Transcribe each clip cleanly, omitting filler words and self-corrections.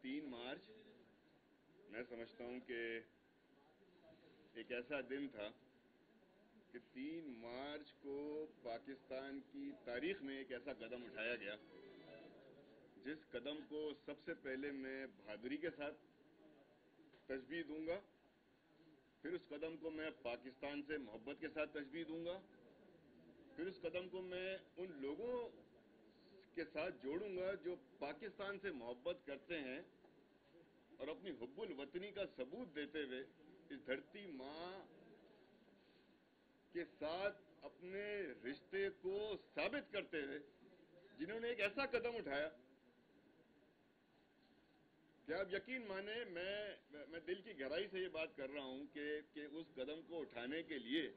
3 مارچ میں سمجھتا ہوں کہ ایک ایسا دن تھا کہ 3 مارچ کو پاکستان کی تاریخ میں ایک ایسا قدم اٹھایا گیا جس قدم کو سب سے پہلے میں بہادری کے ساتھ تشبیہ دوں گا، پھر اس قدم کو میں پاکستان سے محبت کے ساتھ تشبیہ دوں گا، پھر اس قدم کو میں ان لوگوں کے ساتھ جوڑوں گا جو پاکستان سے محبت کرتے ہیں اور اپنی حب الوطنی کا ثبوت دیتے ہوئے اس دھرتی ماں کے ساتھ اپنے رشتے کو ثابت کرتے ہوئے جنہوں نے ایک ایسا قدم اٹھایا کہ آپ یقین مانیں میں دل کی گہرائی سے یہ بات کر رہا ہوں کہ اس قدم کو اٹھانے کے لیے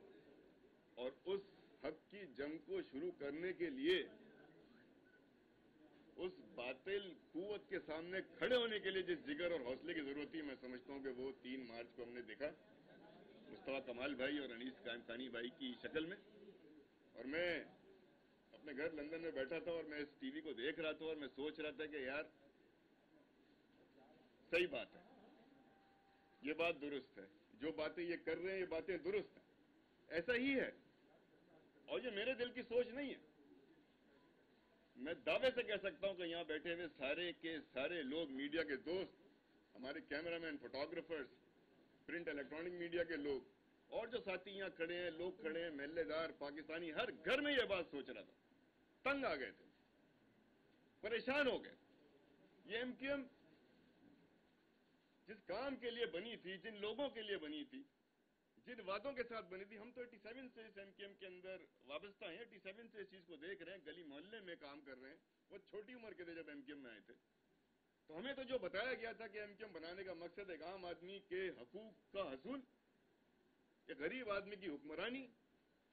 اور اس حق کی جنگ کو شروع کرنے کے لیے اس باطل قوت کے سامنے کھڑے ہونے کے لیے جس جگر اور حوصلے کی ضرورت تھی، میں سمجھتا ہوں کہ وہ 3 مارچ کو ہم نے دیکھا مصطفیٰ کمال بھائی اور انیس قائم خانی بھائی کی شکل میں۔ اور میں اپنے گھر لندن میں بیٹھا تھا اور میں اس ٹی وی کو دیکھ رہا تھا اور میں سوچ رہا تھا کہ یار صحیح بات ہے، یہ بات درست ہے، جو باتیں یہ کر رہے ہیں یہ باتیں درست ہیں، ایسا ہی ہے، اور یہ میرے دل کی سوچ نہیں ہے۔ میں دعوے سے کہہ سکتا ہوں کہ یہاں بیٹھے ہوئے سارے کے سارے لوگ، میڈیا کے دوست، ہمارے کیمرہ مین، فوٹوگرافرز، پرنٹ الیکٹرانک میڈیا کے لوگ، اور جو ساتھی یہاں کھڑے ہیں، لوگ کھڑے ہیں، محلے دار، پاکستانی، ہر گھر میں یہ بات سوچ رہا تھا، تنگ آ گئے تھے، پریشان ہو گئے۔ یہ ایم کیو ایم جس کام کے لیے بنی تھی، جن لوگوں کے لیے بنی تھی، جن وعدوں کے ساتھ بنی تھی، ہم تو 87 سے اس ایم کیو ایم کے اندر وابستہ ہیں، 87 سے اس چیز کو دیکھ رہے ہیں، گلی محلے میں کام کر رہے ہیں۔ وہ چھوٹی عمر کے تھے جب ایم کیو ایم میں آئے تھے، تو ہمیں تو جو بتایا گیا تھا کہ ایم کیو ایم بنانے کا مقصد ایک عام آدمی کے حقوق کا حصول، ایک غریب آدمی کی حکمرانی،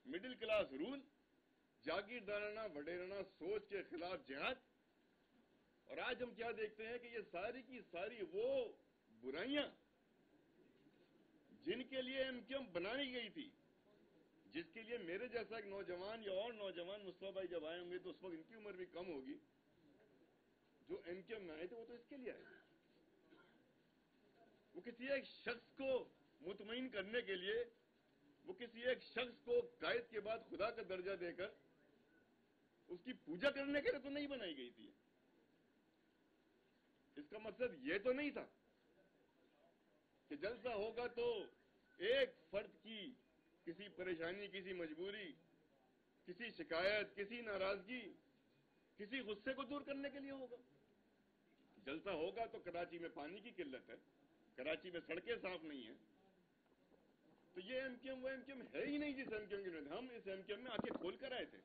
مڈل کلاس رول، جاگیردارانہ وڈیرانہ سوچ کے خلاف جہاد۔ اور آج ہم کیا دیکھتے ہیں کہ یہ ساری کی ساری وہ برائیاں جن کے لیے ایم کیو ایم بنائی گئی تھی، جس کے لیے میرے جیسا ایک نوجوان یا اور نوجوان مصطفیٰ بھائی جب آئے ہوں گے تو اس وقت ان کی عمر بھی کم ہوگی، جو ایم کیو ایم میں آئے تھے وہ تو اس کے لیے آئے تھے، وہ کسی ایک شخص کو مطمئن کرنے کے لیے، وہ کسی ایک شخص کو قائد کے بعد خدا کا درجہ دے کر اس کی پوجا کرنے کے لیے تو نہیں بنائی گئی تھی۔ اس کا مقصد یہ تو نہیں تھا کہ جلسہ ہوگا تو ایک فرد کی کسی پریشانی، کسی مجبوری، کسی شکایت، کسی ناراضگی، کسی غصے کو دور کرنے کے لیے ہوگا۔ جلسہ ہوگا تو کراچی میں پانی کی قلت ہے، کراچی میں سڑکیں صاف نہیں ہیں، تو یہ ایم کیو ایم وہ ایم کیو ایم ہے ہی نہیں جس ایم کیو ایم کے ہم اس ایم کیو ایم میں آنکھیں کھول کر آئے تھے۔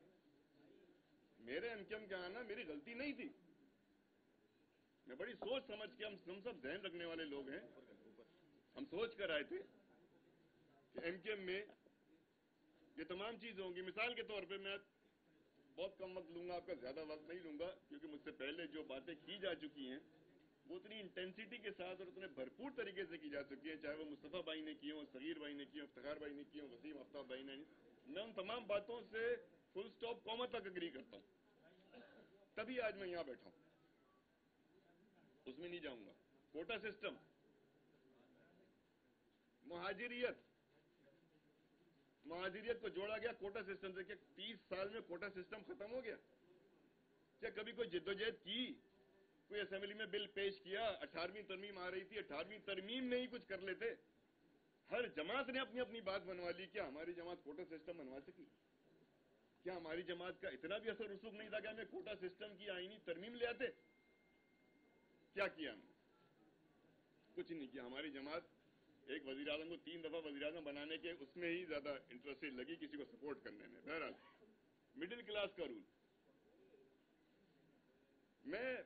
میرے ایم کیو ایم کے آنا میری غلطی نہیں تھی، میں بڑی سوچ سمجھ کے، ہم سب ذہن رکھنے والے لوگ ہیں، ہم سوچ کر آئے تھے کہ ایم کیو ایم میں یہ تمام چیزیں ہوں گی۔ مثال کے طور پہ میں بہت کم وقت لوں گا، آپ کا زیادہ وقت نہیں لوں گا، کیونکہ مجھ سے پہلے جو باتیں کی جا چکی ہیں وہ اتنی انٹینسٹی کے ساتھ اور اتنے بھرپور طریقے سے کی جا چکی ہیں، چاہے وہ مصطفیٰ بھائی نے کی ہوں، صغیر بھائی نے کی ہوں، افتخار بھائی نے کی ہوں، وسیم آفتاب بھائی نے، میں ان تمام باتوں سے فل سٹاپ کوما تک اگری کرتا ہوں، تبھی آج میں یہاں بیٹھا ہوں، اس میں نہیں جاؤں گا۔ کوٹا سسٹم، مہاجریت کو جوڑا گیا کوٹا سسٹم سے، کہ 30 سال میں کوٹا سسٹم ختم ہو گیا؟ کیا کبھی کوئی جدوجہد کی؟ کوئی اسمبلی میں بل پیش کیا؟ 18ویں ترمیم آ رہی تھی، 18ویں ترمیم میں ہی کچھ کر لیتے؟ ہر جماعت نے اپنی اپنی بات بنوا لی، کیا ہماری جماعت کوٹا سسٹم بنوا سکی؟ کیا ہماری جماعت کا اتنا بھی اثر رسوخ نہیں تھا کہ ہمیں کوٹا سسٹم کی آئینی ترمیم لے آتے؟ کیا کیا ہم نے؟ کچھ نہیں کیا۔ ہماری جماعت ایک وزیر اعظم کو 3 دفعہ وزیر اعظم بنانے کے اس میں ہی زیادہ انٹرسٹڈ لگی، کسی کو سپورٹ کرنے میں۔ بہرحال مڈل کلاس کا رول، میں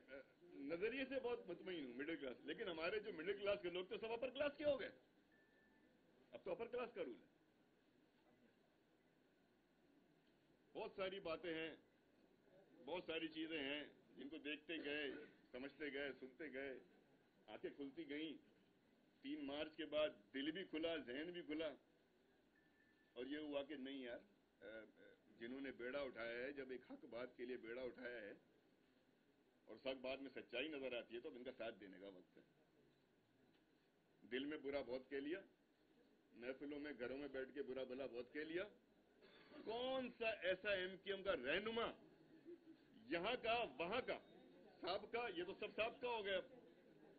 نظریے سے بہت مطمئن ہوں مڈل کلاس، لیکن ہمارے جو مڈل کلاس کے لوگ تو سب اپر کلاس کے ہو گئے، اب تو اپر کلاس کا رول ہے۔ بہت ساری باتیں ہیں، بہت ساری چیزیں ہیں جن کو دیکھتے گئے، سمجھتے گئے، سنتے گئے، آنکھیں کھلتی گئیں۔ 3 مارچ کے بعد دل بھی کھلا، ذہن بھی کھلا، اور یہ ہوا کہ نہیں یار، جنہوں نے بیڑا اٹھایا ہے، جب ایک حق بات کے لیے بیڑا اٹھایا ہے اور सख्त बात में सच्चाई नजर आती है तो अब इनका साथ देने का वक्त है। दिल में बुरा बहुत कह लिया, महफिलों में घरों में बैठ के बुरा भला बहुत कह लिया। कौन सा ऐसा एमक्यूएम का रहनुमा, यहाँ का वहां का साहब का, ये तो सब साहब का हो गया,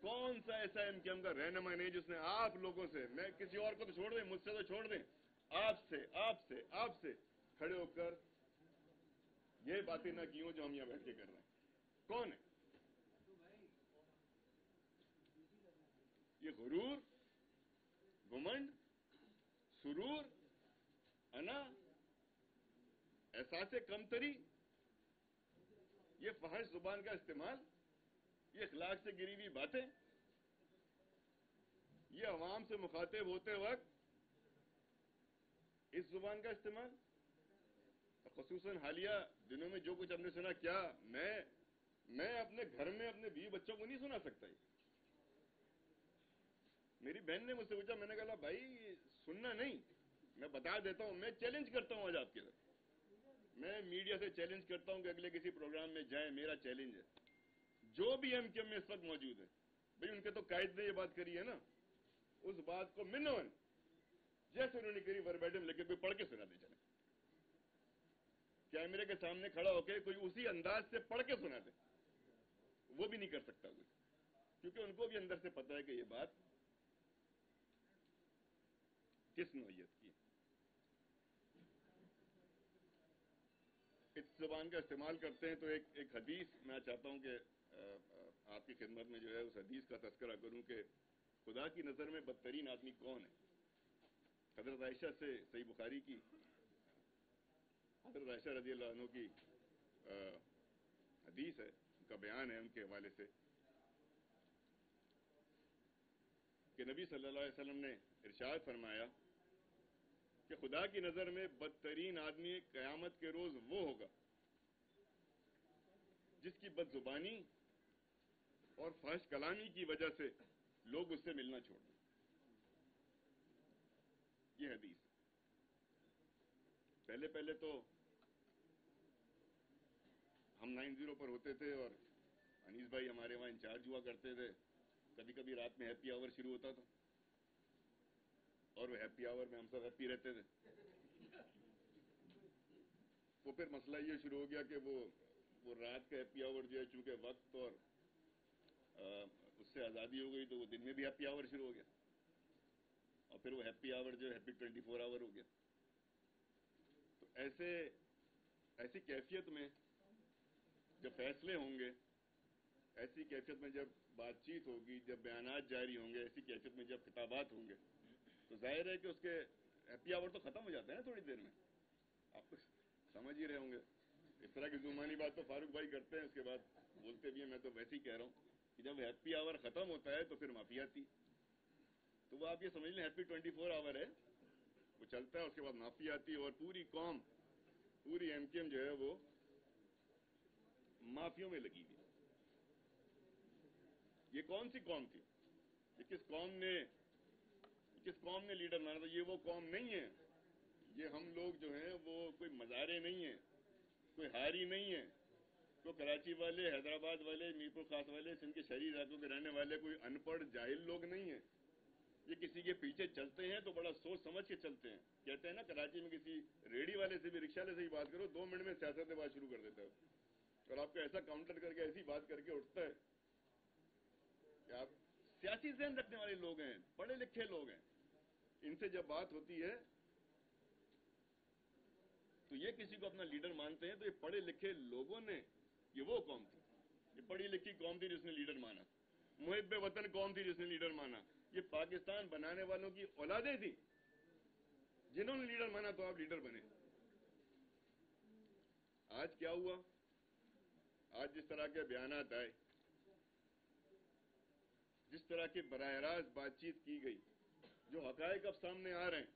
कौन सा ऐसा एमक्यूएम का रहनुमा नहीं जिसने आप लोगों से, मैं किसी और को तो छोड़ दें, मुझसे तो छोड़ दें, आपसे खड़े होकर ये बातें ना की हो जो हम यहाँ बैठ के कर रहे हैं। कौन है ये? गुरूर, घुमंड, सुरूर, अना, एहसास कमतरी, ये फहश जुबान का इस्तेमाल, ये इखलाक से गिरी हुई बातें, ये अवाम से मुखातिब होते वक्त इस जुबान का इस्तेमाल, ख़ुसूसन हालिया दिनों में जो कुछ हमने सुना, क्या मैं अपने घर में अपने बीवी बच्चों को नहीं सुना सकता? मेरी बहन ने मुझसे पूछा, मैंने कहा भाई सुनना नहीं, मैं बता देता हूं, मैं चैलेंज करता हूं आज आपके लिए, मैं मीडिया से चैलेंज करता हूं कि अगले किसी प्रोग्राम में जाए, मेरा चैलेंज है, जो भी एमक्यूएम में इस वक्त मौजूद है, भाई उनके तो कायद ने ये बात करी है ना, उस बात को मिनवन जैसे उन्होंने करी वर्बैटिम लेके कोई पढ़ के सुना दे, चले कैमरे के सामने खड़ा होकर कोई उसी अंदाज से पढ़ के सुना दे, वो भी नहीं कर सकता कोई, क्योंकि उनको भी अंदर से पता है कि ये बात किस नौयत की। इस जुबान का इस्तेमाल करते हैं तो एक हदीस मैं चाहता हूं कि आपकी खिदमत में जो है उस हदीस का तज़किरा करूं कि खुदा की नजर में बदतरीन आदमी कौन है। हजरत आयशा से, सही बुखारी की, हजरत आयशा रज़ी अल्लाह अन्हा की हदीस है, उनका बयान है उनके हवाले से कि नबी सल्लल्लाहु अलैहि वसल्लम ने इरशाद फरमाया कि खुदा की नजर में बदतरीन आदमी कयामत के रोज वो होगा जिसकी बदजुबानी और फहश कलामी की वजह से लोग उससे मिलना छोड़ दें। ये हदीस पहले तो हम 90 पर होते थे और अनीस भाई हमारे वहां इंचार्ज हुआ करते थे, कभी कभी रात में हैप्पी आवर शुरू होता था और वो हैप्पी आवर में हम सब हैप्पी रहते थे। वो फिर मसला ये शुरू हो गया कि वो रात का हैप्पी आवर जो है चूंकि वक्त और उससे आज़ादी हो गई तो वो दिन में भी हैप्पी आवर शुरू हो गया और फिर वो हैप्पी आवर जो हैप्पी 24 आवर हो गया। तो ऐसी कैफियत में जब फैसले होंगे, ऐसी कैफियत में जब बातचीत होगी, जब बयानात जारी होंगे, ऐसी कैफियत में जब खिताबात होंगे, तो जाहिर है कि उसके हैप्पी आवर तो खत्म हो जाता है ना थोड़ी देर में। आप तो समझ ही रहे होंगे, इस तरह की जुबानी बात तो फारूक भाई करते हैं, उसके बाद बोलते भी हैं, मैं तो वैसे ही कह रहा हूं कि जब हैप्पी आवर खत्म होता है तो फिर माफी आती। तो वो आप ये समझ लें हैप्पी 24 आवर है, वो चलता है, उसके बाद माफी आती है और पूरी कौम, पूरी एमक्यूएम जो है वो माफियों में लगी हुई। ये कौन सी कौम थी? ये किस कौम ने लीडर माना था? ये वो कौम नहीं है, ये हम लोग जो हैं वो कोई मजारे नहीं है, कोई हारी नहीं है, तो कराची वाले, हैदराबाद वाले, मीरपुर खास वाले, सिंध के शहरी इलाकों के रहने वाले कोई अनपढ़ जाहिल लोग नहीं है। ये किसी के पीछे चलते हैं तो बड़ा सोच समझ के चलते हैं। कहते हैं ना, कराची में किसी रेडी वाले से भी, रिक्शा वाले से ही बात करो, 2 मिनट में सियासत बात शुरू कर देता है और आपको ऐसा काउंटर करके ऐसी बात करके उठता है कि आप सियासी ज़हन रखने वाले लोग हैं, पढ़े लिखे लोग हैं, इनसे जब बात होती है तो ये किसी को अपना लीडर मानते हैं। तो ये पढ़े लिखे लोगों ने, ये वो कौम थी, ये पढ़ी लिखी कौम थी जिसने लीडर माना, मुहिब्बे वतन कौम थी जिसने लीडर माना, ये पाकिस्तान बनाने वालों की औलादें थी जिन्होंने लीडर माना तो आप लीडर बने। आज क्या हुआ? आज जिस तरह के बयानात आए, जिस तरह की बराह रास्त बातचीत की गई, जो हकायक अब सामने आ रहे हैं,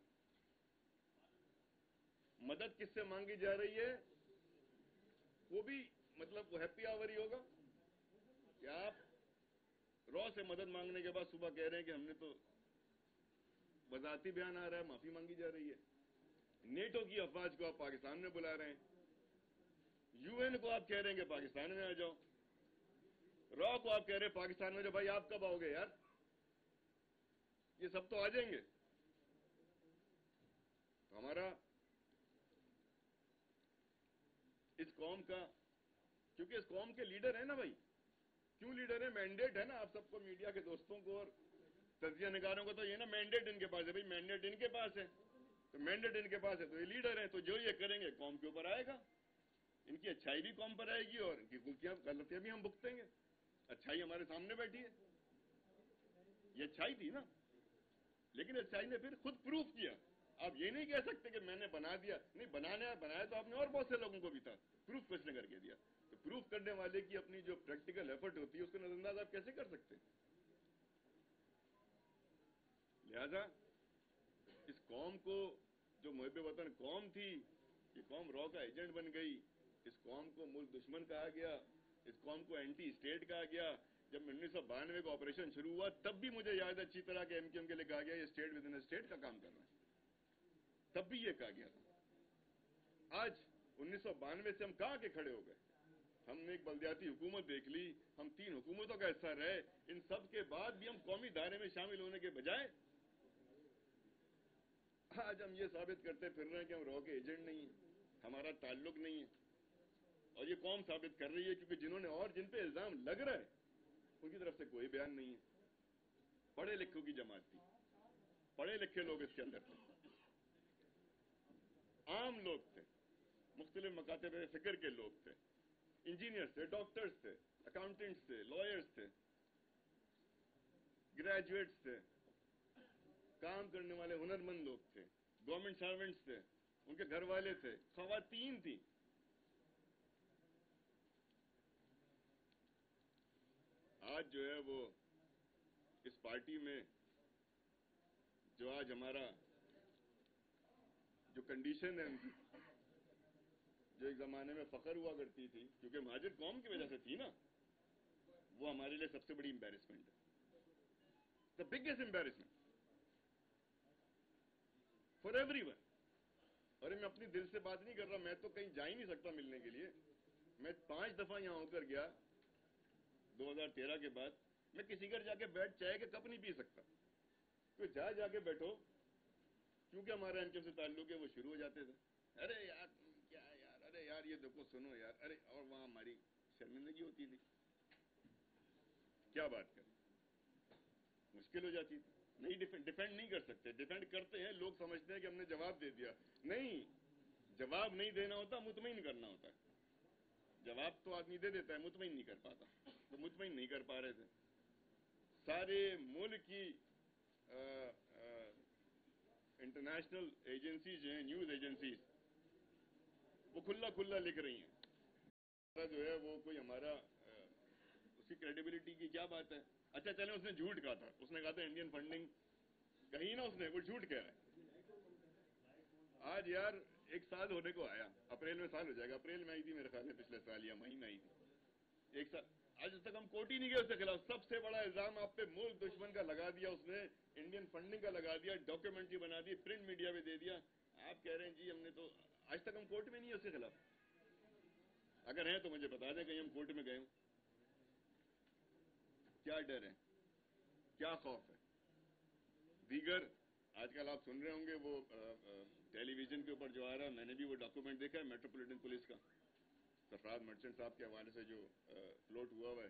मदद किससे मांगी जा रही है? वो भी मतलब वो हैप्पी आवर ही होगा कि आप रॉ से मदद मांगने के बाद सुबह कह रहे हैं कि हमने तो, वजाती बयान आ रहा है, माफी मांगी जा रही है। नेटो की अफवाज को आप पाकिस्तान में बुला रहे हैं, यूएन को आप कह रहे हैं कि पाकिस्तान में आ जाओ, रॉ को आप कह रहे पाकिस्तान में, जो भाई आप कब आओगे यार, ये सब तो आ जाएंगे। तो हमारा इस कौम का, क्योंकि इस कौम के लीडर है ना भाई, क्यों लीडर है, मैंडेट है ना। आप सबको, मीडिया के दोस्तों को और तजिया निगारों को तो ये ना मैंडेट इनके पास है भाई, मैंडेट इनके पास है, तो मैंडेट इनके पास है तो ये लीडर है, तो जो ये करेंगे कौम के ऊपर आएगा। इनकी अच्छाई भी कौम पर आएगी और इनकी गलतियां भी हम भुगतेंगे। अच्छाई हमारे सामने बैठी है, ये अच्छाई थी ना, लेकिन अच्छाई ने फिर खुद प्रूफ किया। आप ये नहीं कह सकते कि मैंने बना दिया, नहीं, बनाया तो आपने और बहुत से लोगों को भी था, प्रूफ किसने करके दिया। तो प्रूफ करने वाले की अपनी जो प्रैक्टिकल एफर्ट होती है उसको नजरअंदाज आप कैसे कर सकते हैं। लिहाजा इस कौम को, जो मुहिब वतन कौम थी, ये कौम रॉ का एजेंट बन गई। इस कौम को मुल्क दुश्मन कहा गया, इस कौम को एंटी स्टेट कहा गया। जब 1992 का ऑपरेशन शुरू हुआ तब भी मुझे याद है अच्छी तरह के एमक्यूएम के लिए कहा गया ये स्टेट विद इन स्टेट का काम कर रहा है, तब भी ये कहा गया था। आज 1992 से हम कहां के खड़े हो गए। हमने एक बल्दियाती हुकूमत देख ली, हम 3 हुकूमतों का हिस्सा रहे, इन सब के बाद भी हम कौमी दायरे में शामिल होने के बजाय आज हम ये साबित करते फिर रहे हैं कि हम रॉ के एजेंट नहीं है, हमारा ताल्लुक नहीं है। और ये कौम साबित कर रही है, क्योंकि जिन्होंने और जिन पे इल्जाम लग रहा है उनकी तरफ से कोई बयान नहीं है। पढ़े लिखों की जमात थी, पढ़े लिखे लोग इसके अंदर थे, आम लोग थे, मुख्तलिफ मकातब फिक्र के लोग थे, इंजीनियर्स थे, डॉक्टर्स थे, अकाउंटेंट्स थे, लॉयर्स थे, ग्रेजुएट्स थे, काम करने वाले हुनरमंद लोग थे, गवर्नमेंट सर्वेंट्स थे, उनके घर वाले थे, खवातीन थी। आज जो है वो इस पार्टी में जो आज हमारा जो कंडीशन है उनकी, जो एक जमाने में फख्र हुआ करती थी, क्योंकि महाजिर कौम की वजह से थी ना, वो हमारे लिए सबसे बड़ी एम्बैरेसमेंट है, the biggest embarrassment for everyone. और मैं अपनी दिल से बात नहीं कर रहा, मैं तो कहीं जा ही नहीं सकता मिलने के लिए। मैं 5 दफा यहां होकर गया 2013 के बाद, मैं किसी घर जाके बैठ चाय के कप नहीं पी सकता, तो जहां जाके बैठो, क्योंकि हमारा एमक्यूएम से ताल्लुक है, वो शुरू हो जाते थे, अरे यार क्या यार, अरे यार ये देखो सुनो यार, अरे, और वहां हमारी शर्मिंदगी होती थी, क्या बात करें, मुश्किल हो जाती थी, नहीं डिफेंड नहीं कर सकते। डिफेंड करते हैं, लोग समझते हैं कि हमने जवाब दे दिया, नहीं, जवाब नहीं देना होता, मुतमईन करना होता है। जवाब तो आदमी दे देता है, मुतमईन नहीं कर पाता, तो मुतमईन नहीं कर पा रहे थे। सारे मुल्क की इंटरनेशनल एजेंसीज जो हैं, न्यूज एजेंसीज, वो खुला खुला लिख रही हैं, जो है वो कोई हमारा उसकी क्रेडिबिलिटी की क्या बात है। अच्छा चले, उसने झूठ कहा था, उसने कहा था इंडियन फंडिंग कहीं ना, उसने वो झूठ कह रहा है। आज यार 1 साल होने को आया, अप्रैल में साल हो जाएगा, अप्रैल में आई थी मेरे ख्याल में, पिछले साल या मई में आई थी, 1 साल। आज तक हम कोर्ट ही नहीं गए उसके खिलाफ। सबसे बड़ा इल्जाम आप पे मुल्क दुश्मन का लगा दिया उसने, इंडियन फंडिंग का लगा दिया, डॉक्यूमेंट्री बना दी, प्रिंट मीडिया में दे दिया। आप कह रहे हैं जी हमने तो, आज तक हम कोर्ट में नहीं है उसके खिलाफ। अगर है तो मुझे बता दें कहीं हम कोर्ट में गए हूं। क्या डर है, क्या खौफ है। दीगर आजकल आप सुन रहे होंगे वो टेलीविजन के ऊपर जो आ रहा है, मैंने भी वो डॉक्यूमेंट देखा है मेट्रोपॉलिटन पुलिस का, सरफराज मर्चेंट साहब के हवाले से जो फ्लोट हुआ है,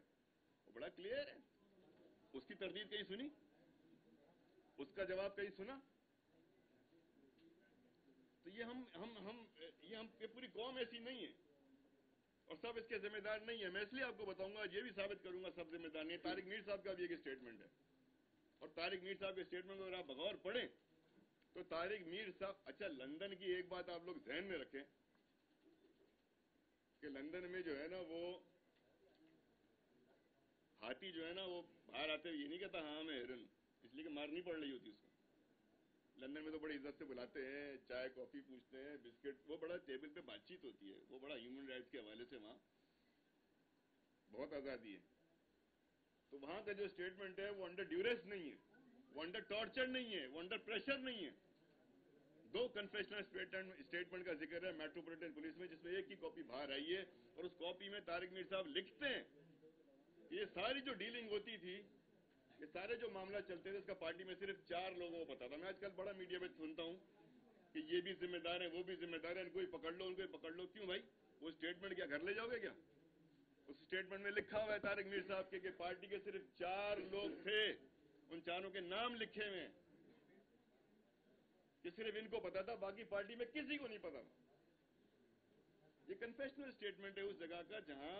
वो बड़ा क्लियर है। उसकी तरदीद कहीं सुनी, उसका जवाब कहीं सुना। तो ये पूरी कौम ऐसी नहीं है और सब इसके जिम्मेदार नहीं है। मैं इसलिए आपको बताऊंगा, ये भी साबित करूंगा सब जिम्मेदार नहीं है। तारिक मीर साहब का भी एक स्टेटमेंट है, और तारिक मीर साहब के स्टेटमेंट को अगर आप बगौर पढ़ें तो तारिक मीर साहब, अच्छा लंदन की एक बात आप लोग ध्यान में रखें कि लंदन में जो है ना वो हाथी जो है ना वो बाहर आते हुए ये नहीं कहता हाँ मैं हिरन, इसलिए कि मार नहीं पड़ रही होती उसको। लंदन में तो बड़ी इज्जत से बुलाते हैं, चाय कॉफी पूछते हैं, बिस्किट, वो बड़ा टेबल पे बातचीत होती है, वो बड़ा ह्यूमन राइट्स के हवाले से वहां बहुत आजादी है। तो वहां का जो स्टेटमेंट है वो अंडर ड्यूरेस नहीं है, वो अंडर टॉर्चर नहीं है, वो अंडर प्रेशर नहीं है। 2 कन्फेशनल स्टेटमेंट का जिक्र है मेट्रोपॉलिटन पुलिस में, जिसमें एक ही कॉपी बाहर आई है, और उस कॉपी में तारिक मीर साहब लिखते हैं یہ ساری جو ڈیلنگ ہوتی تھی، یہ سارے جو معاملہ چلتے تھے، اس کا پارٹی میں صرف 4 لوگوں کو پتا تھا. میں آج کل بڑا میڈیا میں سنتا ہوں کہ یہ بھی ذمہ دار ہیں، وہ بھی ذمہ دار ہیں، ان کو ہی پکڑ لو، ان کو ہی پکڑ لو. کیوں بھائی؟ وہ اسٹیٹمنٹ کیا گھر لے جاؤ گے کیا؟ اس اسٹیٹمنٹ میں لکھا ہوا ہے طارق میر صاحب کے کہ پارٹی کے صرف 4 لوگ تھے، ان 4 کے نام لکھے ہوئے ہیں کہ صرف ان کو پتا تھا، باقی پارٹی میں کسی کو نہیں پتا تھا. یہ کنفیشنل اسٹیٹمنٹ ہے اس جگہ کا جہاں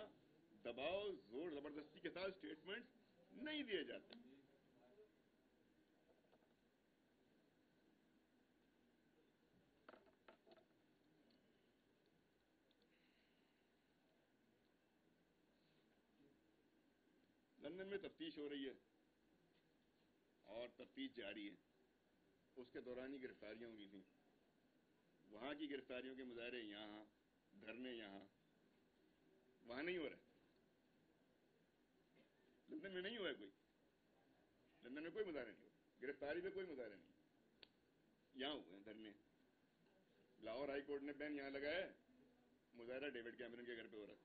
دباؤ، زور زبردستی کے ساتھ اسٹیٹمنٹ نہیں دیے جاتے. لندن میں تفتیش ہو رہی ہے اور تفتیش جاری ہے. اس کے دوران ہی گرفتاریاں ہوئی تھیں. وہاں کی گرفتاریوں کے مظاہرے یہاں، دھرنے یہاں، وہاں نہیں ہو رہے. لندن میں نہیں ہوا ہے کوئی، لندن میں کوئی مظاہرے نہیں ہوا، گرفتاری میں کوئی مظاہرے نہیں. یہاں ہوئے ہیں دھرنے. لاہور ہائی کورٹ نے بین یہاں لگایا ہے، مظاہرہ ڈیوڈ کیمرن کے گھر پہ ہو رہا ہے،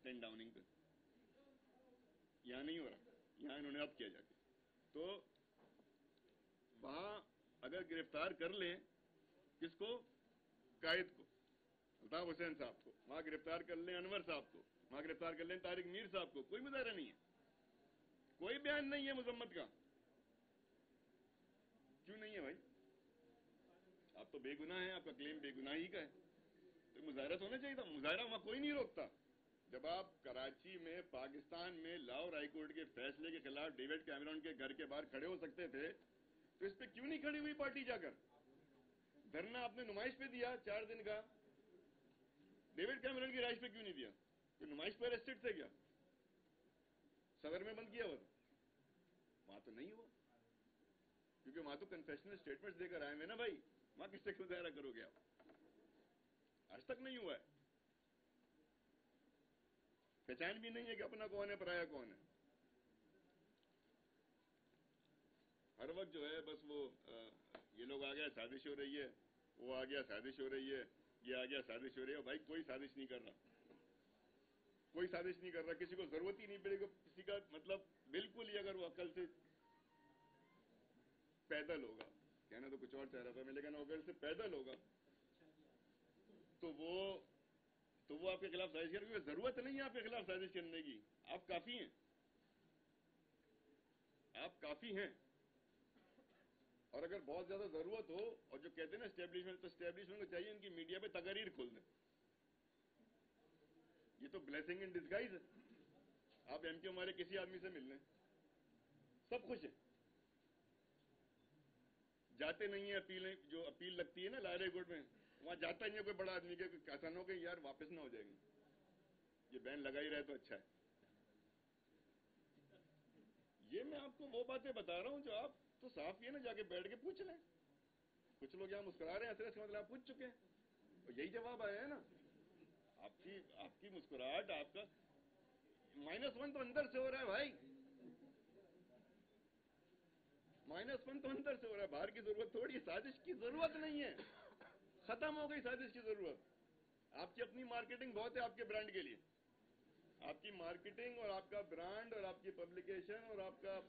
10 ڈاؤننگ پہ. یہاں نہیں ہو رہا، یہاں انہوں نے اب کیا جا کے. تو وہاں اگر گرفتار کر لیں کس کو؟ قائد کو، الطاف حسین صاحب کو. وہاں گرفتار کر لیں انور صاحب کو، وہاں گرفتار کر لیں طارق میر صاحب کو، کوئی مظاہرہ نہیں ہے، کوئی بیان نہیں ہے مذمت کا. کیوں نہیں ہے بھائی؟ آپ تو بے گناہ ہیں، آپ کا کلیم بے گناہی کا ہے، تو مظاہرہ تو ہونا چاہیے تھا. مظاہرہ وہاں کوئی نہیں روکتا. جب آپ کراچی میں، پاکستان میں لاہور ہائی کورٹ کے فیصلے کے خلاف ڈیوڈ کیمرون کے گھر کے باہر کھڑے ہو سکتے تھے تو اس پہ کیوں نہیں کھڑی ہوئی پارٹی جا کر؟ دھرنا آپ نے نمائش پہ دیا 4 دن کا، ڈیوڈ کیمرون کی رہائش پہ کیوں نہیں دیا؟ کوئی نمائش پہ ارسٹڈ تھے کیا؟ صدر میں بند کیا ہوا تھا؟ وہاں تو نہیں ہوا، کیونکہ وہاں تو کنفیشنل اسٹیٹمنٹ دے کر آئے ہیں نا بھائی. وہاں کس سے مظاہرہ کرو گے آپ؟ آج تک نہیں ہوا ہے. پہچان بھی نہیں ہے کہ اپنا کون ہے پرایا کون ہے. ہر وقت جو ہے بس وہ یہ لوگ آ گیا سازش ہو رہی ہے، وہ آ گیا سازش ہو رہی ہے، یہ آ گیا سازش ہو رہی ہے. بھائی کوئی سازش نہیں کر رہا، کوئی سازش نہیں کر رہا. کسی کو ضرورت ہی نہیں پڑے گی کسی کا، مطلب بالکل ہی اگر وہ عقل سے پیدل ہوگا، کہنا تو کچھ اور چاہ رہا تھا میں، لیکن عقل سے پیدل ہوگا تو وہ آپ کے خلاف سازش کرے گی. ضرورت نہیں ہے آپ کے خلاف سازش کرنے کی، آپ کافی ہیں، آپ کافی ہیں. اور اگر بہت زیادہ ضرورت ہو، اور جو کہتے ہیں نا اسٹیبلشمنٹ، تو اسٹیبلشمنٹ کو چاہیے ان کی میڈیا پہ تقاریر کھول دیں. یہ تو بلیسنگ ان ڈسگائز ہے. آپ ایم کیو ہمارے کسی آدمی سے مل لیں، سب خوش ہیں. جاتے نہیں ہیں اپیلیں، جو اپیل لگتی ہے نا لائر کورٹ میں، وہاں جاتا ہی نہیں ہے کوئی بڑا آدمی کے، ایسا نہ ہو کہ یار واپس نہ ہو جائے گی، یہ بین لگا ہی رہے تو اچھا ہے. یہ میں آپ کو وہ باتیں بتا رہا ہوں جو آپ تو صاف یہ نا جا کے بیٹھ کے پوچھ لیں. کچھ لوگ یہاں مسکرا رہے ہیں، اصل اس کا مطلب آپ پوچھ چکے ہیں، اور یہی جواب آیا ہے نا. آپ کی مسکراہٹ، آپ کا -1 تو اندر سے ہو رہا ہے بھائی، -1 تو اندر سے ہو رہا ہے. باہر کی ضرورت تھوڑی، سازش کی ضرورت نہیں ہے، ختم ہو گئی سازش کی ضرورت. آپ کی اپنی مارکیٹنگ بہت ہے آپ کے برانڈ کے لیے. آپ کی مارکیٹنگ اور آپ کا برانڈ اور آپ کی پبلیکیشن اور آپ کا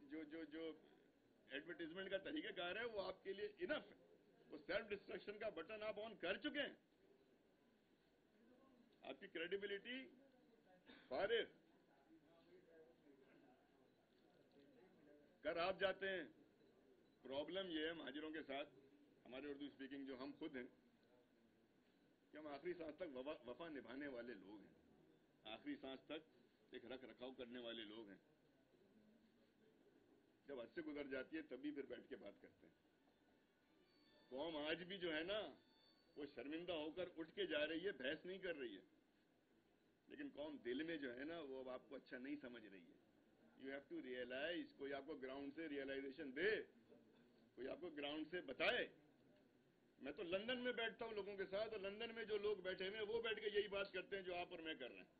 جو ایڈورٹیزمنٹ کا طریقہ کار ہے وہ آپ کے لیے انف ہے. وہ سیلف ڈسٹرکشن کا بٹن آپ آن کر چکے ہیں. آپ کی کریڈیبلٹی فارغ کر آپ جاتے ہیں. پرابلم یہ ہے مہاجروں کے ساتھ، ہمارے اردو اسپیکنگ جو ہم خود ہیں، کہ ہم آخری سانس تک وفا نبھانے والے لوگ ہیں. آخری سانس تک ایک رکھ رکھاؤ کرنے والے لوگ ہیں. جب حد سے گزر جاتی ہے تبھی پھر بیٹھ کے بات کرتے ہیں. قوم آج بھی جو ہے نا وہ شرمندہ ہو کر اٹھ کے جا رہی ہے، بحث نہیں کر رہی ہے، لیکن قوم دل میں جو ہے نا وہ اب آپ کو اچھا نہیں سمجھ رہی ہے. You have to realise. کوئی آپ کو گراؤنڈ سے ریئلائزیشن دے، کوئی آپ کو گراؤنڈ سے بتائے. میں تو لندن میں بیٹھتا ہوں لوگوں کے ساتھ، اور لندن میں جو لوگ بیٹھے ہوئے ہیں وہ بیٹھ کے یہی بات کرتے ہیں جو آپ اور میں کر رہے ہیں.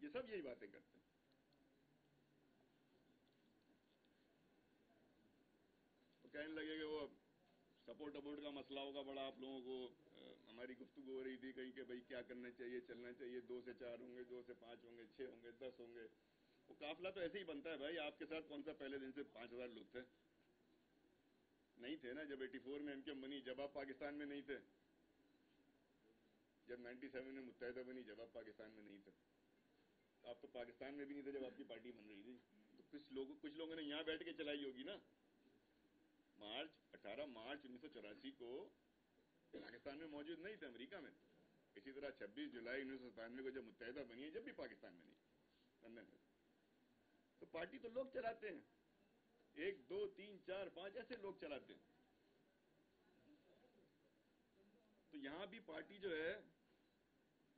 یہ سب یہی باتیں کرتے ہیں. وہ کہنے لگے کہ وہ سپورٹ کا مسئلہ ہوگا بڑا، آپ لوگوں کو ہماری گفتگو ہو رہی تھی کہیں کہ بھائی کیا کرنا چاہیے، چلنا چاہیے، 2 سے 4 ہوں گے، 2 سے 5 ہوں گے، 6 ہوں گے، 10 ہوں گے. وہ قافلہ تو ایسے ہی بنتا ہے بھائی. آپ کے ساتھ کون سا پہلے دن سے 5,000 لوگ تھے؟ نہیں تھے نا. جب 84 میں ایم کیو ایم بنی، جب آپ پاکستان میں نہیں تھے. جب 97 میں متحدہ بنی، جب آپ پاکستان میں نہیں تھے. آپ تو پاکستان میں بھی نہیں تھے جب آپ کی پارٹی بن رہی تھی. تو کچھ لوگوں نے یہاں بیٹھ کے چلائی ہوگی نا. 18 مارچ 1984 کو پاکستان میں موجود نہیں تھے، امریکہ میں. اسی طرح 26 جولائی 1997 کو جب متحدہ بنی ہے، جب بھی پاکستان میں نہیں، لندن میں. تو پارٹی تو لوگ چلاتے ہیں، 1 2 3 4 5 ایسے لوگ چلاتے ہیں. تو یہاں بھی پارٹی جو ہے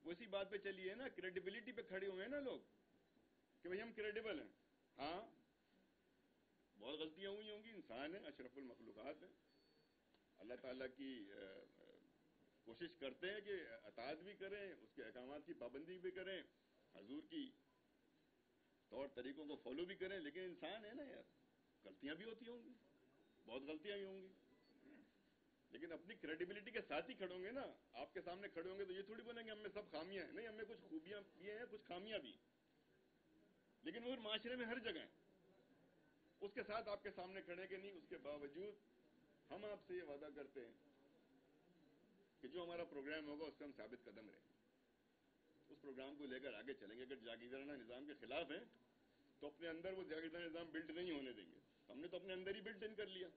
وہ اسی بات پہ چلی ہے نا، کریڈیبلٹی پہ کھڑے ہوئے ہیں نا لوگ کہ بھئی ہم کریڈیبل ہیں. ہاں بہت غلطیاں ہوئی ہوں گی، انسان ہیں، اشرف المخلوقات ہیں. اللہ تعالیٰ کی کوشش کرتے ہیں کہ اطاعت بھی کریں، اس کے احکامات کی پابندی بھی کریں، حضور کی طور طریقوں کو فالو بھی کریں. لیکن انسان ہے نا یار، غلطیاں بھی ہوتی ہوں گی، بہت غلطیاں بھی ہوں گی. لیکن اپنی کریڈیبلٹی کے ساتھ ہی کھڑے ہوں گے نا. آپ کے سامنے کھڑے ہوں گے تو یہ تھوڑی بولیں گے ہم میں سب خامیاں ہیں. نہیں، ہم میں کچھ خوبیاں بھی ہیں، کچھ خامیاں بھی. لیکن وہ معاشرے میں ہر جگہ ہیں. اس کے ساتھ آپ کے سامنے کھڑے کہ نہیں، اس کے باوجود ہم آپ سے یہ وعدہ کرتے ہیں کہ جو ہمارا پروگرام ہوگا اس سے ہم ثابت قدم رہیں. اس پروگرام کو لے کر آگے چلیں گے. اگر جاگیردارانہ نظام کے خلاف ہیں تو اپنے اندر وہ جاگیردارانہ نظام بلڈ نہیں ہونے دیں گے. ہم نے تو اپنے اندر ہی بلڈ ان کر لیا.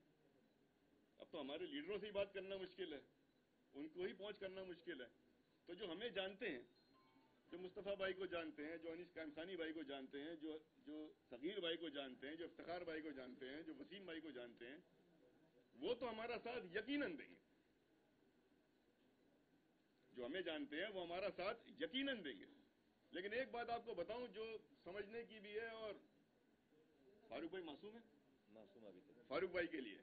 اب تو ہمارے لیڈروں سے ہی بات کرنا مشکل ہے، ان کو ہی پہنچ کرنا مشکل ہے. تو جو ہمیں جانتے ہیں، جو مصطفیٰ بھائی کو جانتے ہیں، جو انیس قائم خانی بھائی کو جانتے ہیں، جو صغیر بھائی کو جانتے ہیں، جو افتخار بھائی کو جانتے ہیں، جو وسیم بھائی کو جانتے ہیں، وہ تو ہمارا ساتھ یقیناً دیں گے. جو ہمیں جانتے ہیں وہ ہمارا ساتھ یقیناً دیں گے. لیکن ایک بات آپ کو بتاؤں جو سمجھنے کی بھی ہے، اور فاروق بھائی معصوم ہے، معصوم ابھی تک. فاروق بھائی کے لیے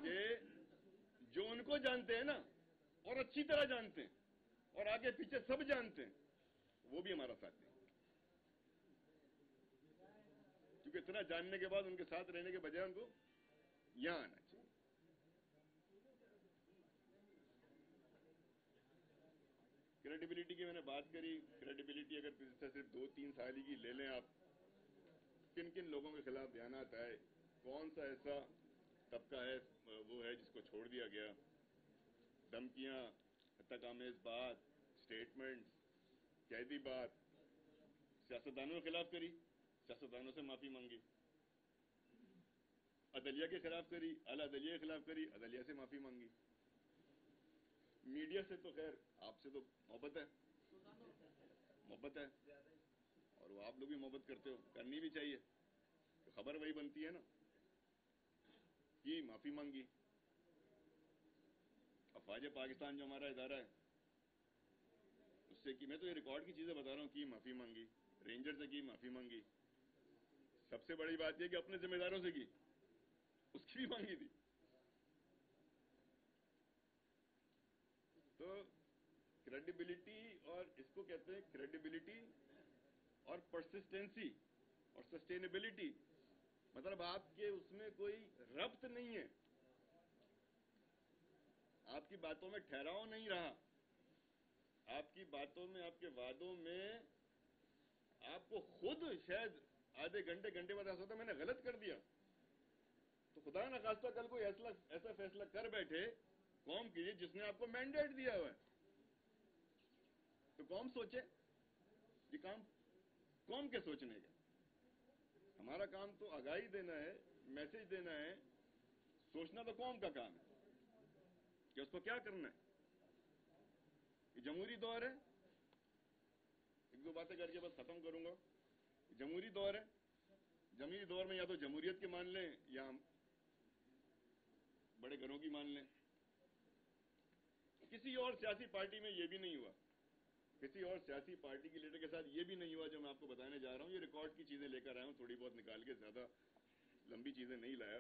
کہ جو ان کو جانتے ہیں نا، اور اچھی طرح جانتے ہیں، اور آگے پیچھے سب جانتے ہیں، وہ بھی ہمارا ساتھ دیں. کیونکہ اتنا جاننے کے بعد ان کے ساتھ رہنے کے بجائے ان کو یہاں آنا چاہیے. کریڈیبلٹی کی میں نے بات کری. کریڈیبلٹی اگر صرف 2-3 سال کی لے لیں آپ، کن کن لوگوں کے خلاف بیانات آئے، کون سا ایسا طبقہ ہے وہ ہے جس کو چھوڑ دیا گیا. دھمکیاں، تکامیز بات، سٹیٹمنٹس، قیدی بات، سیاستدانوں کے خلاف کری، سیاستدانوں سے معافی مانگی. عدلیہ کے خلاف کری، اعلیٰ عدلیہ کے خلاف کری، عدلیہ سے معافی مانگی. میڈیا سے تو خیر آپ سے تو محبت ہے، محبت ہے، اور وہ آپ لوگ بھی محبت کرتے ہو، کرنی بھی چاہیے، خبر وہی بنتی ہے نا. کی معافی مانگی. افواج پاکستان جو ہمارا ادارہ ہے اس سے کی، میں تو یہ ریکارڈ کی چیزیں بتا رہا ہوں، کی معافی مانگی. رینجر سے کی معافی مانگی. سب سے بڑی بات یہ کہ اپنے ذمہ داروں سے کی، اس کی بھی مانگی تھی. تو کریڈیبلٹی، اور اس کو کہتے ہیں کریڈیبلٹی اور پرسسٹنسی اور سسٹینیبلٹی. مطلب آپ کے اس میں کوئی ربط نہیں ہے، آپ کی باتوں میں ٹھہراؤ نہیں رہا، آپ کی باتوں میں، آپ کے وعدوں میں آپ کو خود شاید آدھے گھنٹے بعد ایسا ہوتا میں نے غلط کر دیا. تو خدا نخواستہ کل کوئی ایسا فیصلہ کر بیٹھے قوم کے لیے جس نے آپ کو مینڈیٹ دیا ہوا ہے، تو قوم سوچے. یہ کام قوم کے سوچنے کا. ہمارا کام تو آگاہی دینا ہے، میسج دینا ہے. سوچنا تو قوم کا کام ہے کہ اس کو کیا کرنا ہے. یہ جمہوری دور ہے. 1-2 باتیں کر کے بس ختم کروں گا. جمہوری دور ہے. جمہوری دور میں یا تو جمہوریت کی مان لیں یا ہم بڑے گھروں کی مان لیں. کسی اور سیاسی پارٹی میں یہ بھی نہیں ہوا، کسی اور سیاسی پارٹی کے لیڈر کے ساتھ یہ بھی نہیں ہوا جو میں آپ کو بتانے جا رہا ہوں. یہ ریکارڈ کی چیزیں لے کر آیا ہوں، تھوڑی بہت نکال کے، زیادہ لمبی چیزیں نہیں لایا.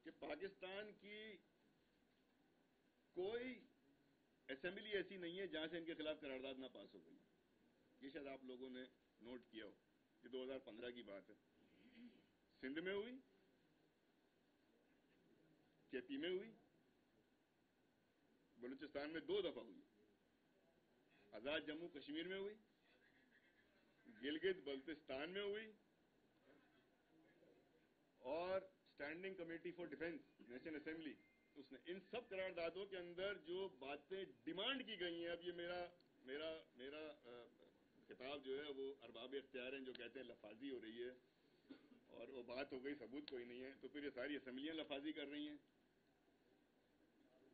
کہ پاکستان کی کوئی اسمبلی ایسی نہیں ہے جہاں سے ان کے خلاف قرارداد نہ پاس ہو گئی. یہ شاید آپ لوگوں نے نوٹ کیا ہو. یہ 2015 کی بات ہے. سندھ میں ہوئی، کے پی میں ہوئی، बलूचिस्तान में 2 दफ़ा हुई। आज़ाद जम्मू कश्मीर में हुई, गिलगित बल्तिस्तान में हुई, और standing committee for defence national assembly उसने, इन सब करारदादों के अंदर जो बातें डिमांड की गई हैं, अब ये मेरा मेरा मेरा खिताब जो है वो अरबाब इख्तियार हैं जो कहते हैं लफाजी हो रही है, और वो बात हो गई, सबूत कोई नहीं है, तो फिर ये सारी असेंबलियां लफाजी कर रही हैं।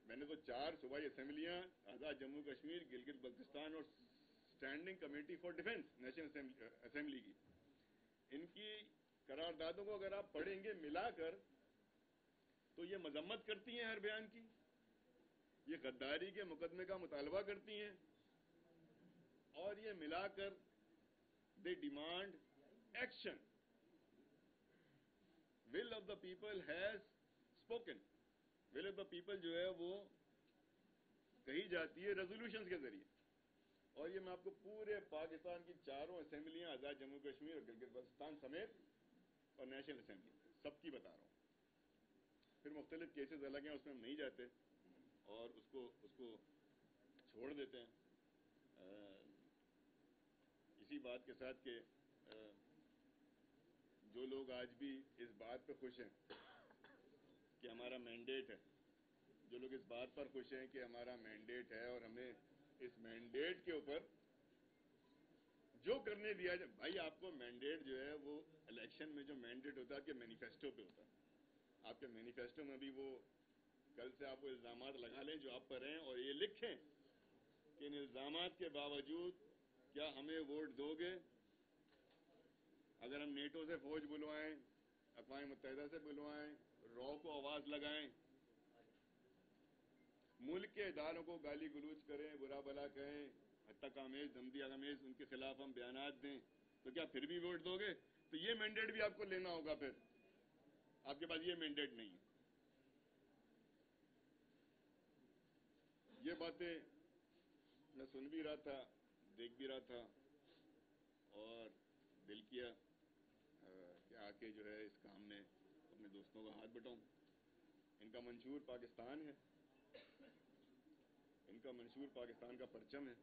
मैंने तो 4 सूबाई असेंबलियां, आज़ाद जम्मू कश्मीर, गिलगित बल्तिस्तान और standing committee for defence national assembly की, इनकी करारदादों को अगर आप पढ़ेंगे मिलाकर तो ये मजम्मत करती हैं हर बयान की, ये गद्दारी के मुकदमे का मुतालबा करती हैं, और ये मिलाकर they demand action. Will of the people has spoken, will of the people जो है वो कही जाती है रेजोल्यूशंस के जरिए, और ये मैं आपको पूरे पाकिस्तान की 4 असेंबलियां, आज़ाद जम्मू कश्मीर और गिलगित बल्तिस्तान समेत और नेशनल असेंबली सबकी बता रहा हूं। फिर मुख्तलिफ केसेस अलग हैं, उसमें हम नहीं जाते और उसको छोड़ देते हैं। इसी बात के साथ कि जो लोग आज भी इस बात पर खुश हैं कि हमारा मैंडेट है, जो लोग इस बात पर खुश हैं कि हमारा मैंडेट है और हमें इस मैंडेट के ऊपर जो करने दिया जाए, भाई आपको मैंडेट जो है वो इलेक्शन में जो मैंडेट होता है आपके मैनिफेस्टो पे होता है। आपके मैनिफेस्टो में भी वो कल से आप वो इल्जामात लगा लें जो आप पर हैं और ये लिखें कि इन इल्जामात के बावजूद क्या हमें वोट दोगे? अगर हम नेटो से फौज बुलवाएं, अक़वाम मुत्तहिदा से बुलवाएं, रॉ को आवाज लगाएं, मुल्क के इदारों को गाली गलूज करें, बुरा भला कहें, हत्या आमेज, धमकी आमेज उनके खिलाफ हम बयानात दें, तो क्या फिर भी वोट दोगे? तो ये मैंडेट भी आपको लेना होगा। फिर आपके पास ये मैंडेट नहीं है। ये बातें मैं सुन भी रहा था, देख भी रहा था, और दिल किया कि आके जो है इस काम में अपने दोस्तों का हाथ बटाऊं। इनका मंशूर पाकिस्तान है, इनका मंशूर पाकिस्तान का परचम है।